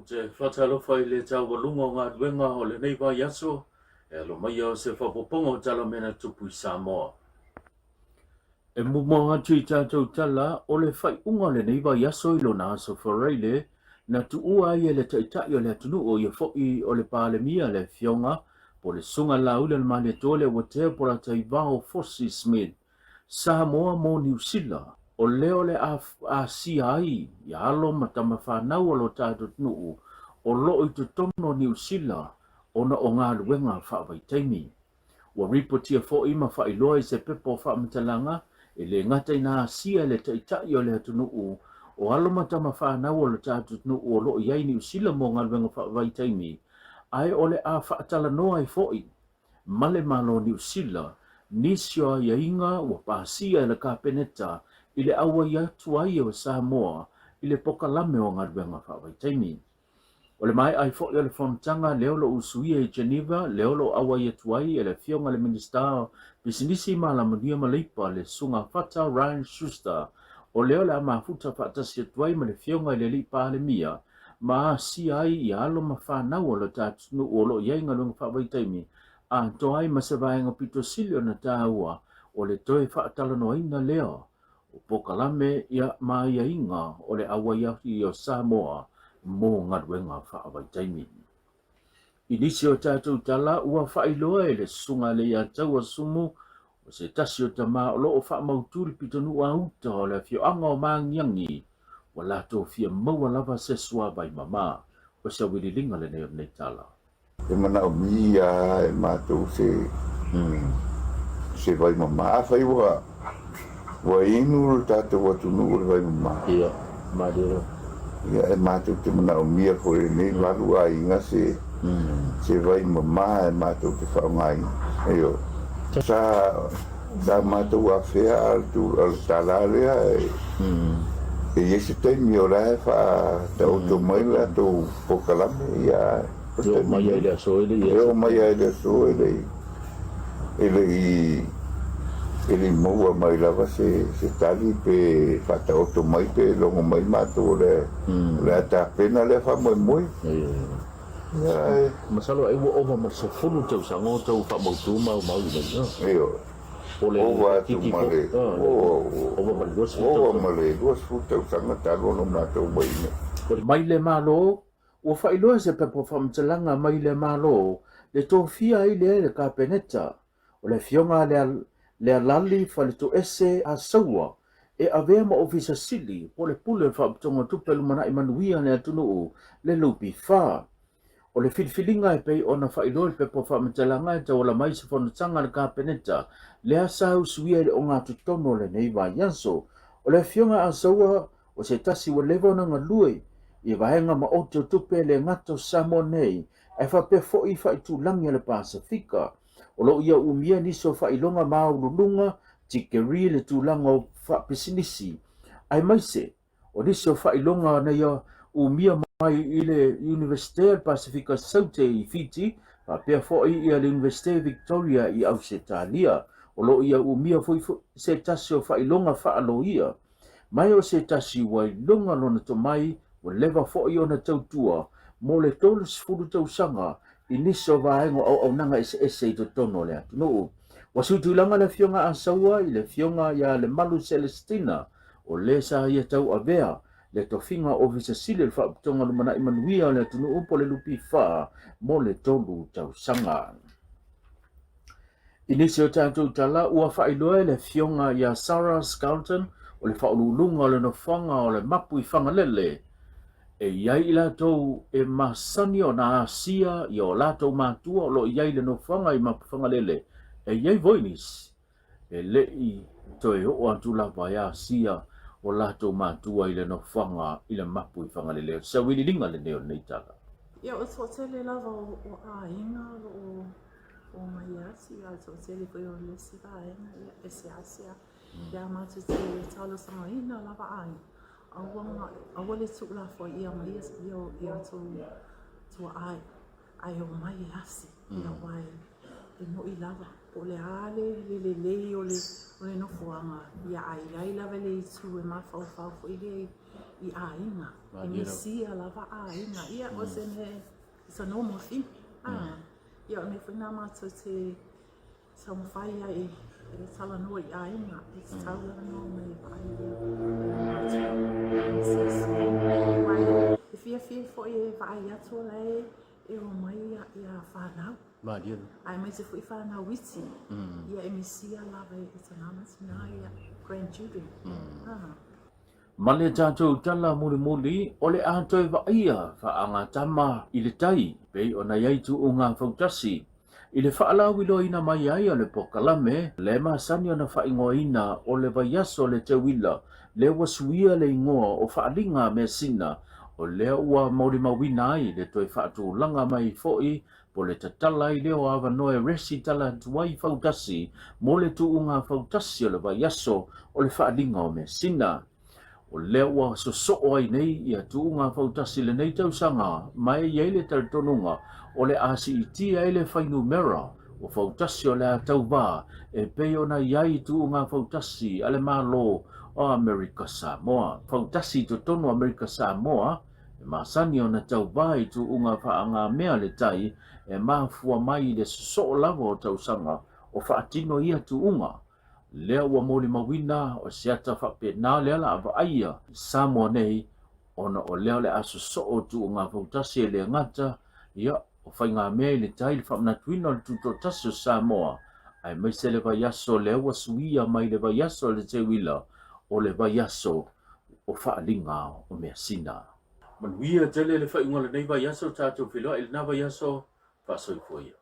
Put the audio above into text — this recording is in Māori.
je fatalo fai le tau walunga ngā duenga o le neiva yaso, e lo mai au se whapopongo tala mena tupu i Samoa. E mumo atu i tātou tala, o le whai unga le neiva yaso i lo nā aso whareile, na tu ua i le taitai o le atunu o ia fo'i o le pālemia le fionga, po le sunga laule le male tole o te po la taivao Fossey Smith, Samoa mo New Zealand, o leo le a CI, ia alo matama whanau o lo tātou tunu o lo i te tono New Zealand, ona o ngā luenga whaavai taimi. Wa ripotia fo'i ma whailoa i se pepo whaamatalanga, e le ngatai nā sia le taitai o le atunu o alo matama whanau o lo tātou tunu o lo i New Zealand mo ngā luenga whaavai taimi, ai ole a whaatala noa i fo'i, male malo New Zealand, nisio ia inga wa pasia i le kapeneta, i le awa ia tuai o Samoa, i le poka lame o ngā luenga whaavai taimi. O le mai ai fo'i o le whanatanga leo lo usuia i Geneva, leo lo awa ia tuai i le fionga le minister bisinisi ma la manuia maleipa le sunga fata Ryan Schuster, o leo le ama futa whaatasi tuai ma le fionga i le lipa le mia, ma si ai i alo ma whanau o lo tātunu o lo iai ngā luenga whaavai taimi, a to ai ma se vaenga pito silio na tāua, o le toe whaatala no aina leo, o pokalame ia ma ia inga o le awa ia i o Samoa, mō ngā ruenga whaavai taimi. Inisi o tātou tala ua whailoa e le sunga le ia taua sumu, o se tasi o tama o loo whaamauturi pitonu a uta o le fio anga o maangiangi, wa lato fia maua lava se sua vai mama, o se wili linga le neo nei tala. E mana o mia e mātou se vai mama. A whai wa inu tātou atunu o le vai mama. Ia, madero. Ia e mātou te mana o mia kore nei waru a inga se vai mama e mātou te whaongai. Eo. Sa mātou a whea al talarea e yesi teimi o rai wha tau to mai la tau pokalame ia. Yo mai ai le aso ele. Yo mai ai le aso ele. Ele moa mai lava se tali pe fata oto mai pe longo mai mato le ata pena le fa moi moi. Masalo ai wo over ma so fulu tau sango tau fa mo tu mau nei. Yo. Over tu male. Over ma dos. Over male dos fu tau sanga talo no mato mai. Mai le malo o fa ilo se pe po fam tsalanga mai le malo le tofia i le kapeneta o le fionga le lali fa le to ese a saua e avea ma ofisa sili po le pule fa tonga tupelu mana i manuia le atunu le lupi fa o le filfilinga e pei ona fa ilo pe po fam tsalanga e tau la mai se fona tanga le kapeneta le asa usuia le onga tutono le neiva yanso o le fionga a saua o se tasi wa levo na ngalui i vaenga ma o te tupe le ngato Samoa nei, e fa pe fo i fa i tūlangi le Pasifika. O lo ia umia niso fa i longa maulunga, tikeri le tūlanga o fa pisinisi. Ai maise, o niso fa i longa na ia umia mai i le Universite Pasifika Saute i Fiji, fa pe fo i le Universite Victoria i Ausetalia. O lo ia umia fo i se tasi o fa i longa fa alo ia. Mai o se tasi wa i longa lona to mai, o leva fo'i ona tautua, mo le tolu sifuru tausanga, i niso vaengo au nanga ese i to tono le atu. No, wasutu langa le fionga a saua, i le fionga ia le malu Celestina, o le sa ia tau avea, le tofinga o visa sile le whaaputonga lumana i manuia le atu no upo le lupi wha, mo le tolu tausanga. I nisi o tātou tala, ua whailoa le fionga ia Sarah Scarlton, o le whaululunga o le nofanga o le mapu i whangalele, e iai latou e masani o na asia i o latou matua o lo iai le nofanga i mapufanga lele. E iai voinis, e lei toe o atu lava ia asia o latou matua i le nofanga i le mapu i whanga lele. Sa wili linga le neo nei taka. Ia o tō tele lava o a inga o mai asi, a tō tele koe o lesi ka inga ia ese asia. Ia matu te talo sanga ina lava a inga. Awale tu la fo ia mai ia tu ai o mai asi ia wai e no i lava o le ale le o le no fuanga ia ai lava le tu e ma fa fo i I ainga. I misia lava ainga. Ia o se ne it's a normal thing. Ia me whina mātou te samawhai ai e tala noa I ainga. It's taula noa mai vai. E fia fo e vai atua lei e o mai ia whanau. Ai mai te fui whanau witi. Ia e misia lava e tanama tina ia grandchildren. Male tātou tala muli ole ātou wa ia whaanga tama I le tai pei o na iaitu o ngā whautasi. I le whaalawilo ina mai ai o le pokalame le masani o na whaingoina o le vaiaso le te wila le wasuia le ingoa o whaalinga me sina o lea ua mauri mawina ai le toi whaatu langa mai foi po le tatala I leo awa noe resi tala tuai whautasi mo le tu ngā whautasi o le vaiaso o le whaalinga o me sina. O lea ua so ai nei ia tu ngā whautasi le nei tausanga mai iei le taratonunga o le asi itia e le whainu mera o whautasi o le atau wā e peo na iai tu ngā whautasi ale malo o Amerika Samoa. Whautasi to tono Amerika Samoa e masani o na tau wā I tu ngā whaanga mea le tai e mafua mai le so lava o tausanga o whaatino ia tu unga. Lea ua moli mawina o seata whape nā lea la awa aia Samoa nei ona o lea le aso so o tu o ngā whautasi e le ngata ia o whai ngā mea I le tai le whamnatuina o le tuto tasi o Samoa ai mai se le vaiaso lea ua suia mai le vaiaso le te wila o le vaiaso o whaalinga o mea sina. Manuia tele le whaingola nei vaiaso tātou whiloa I le nā vaiaso whasoi fuia.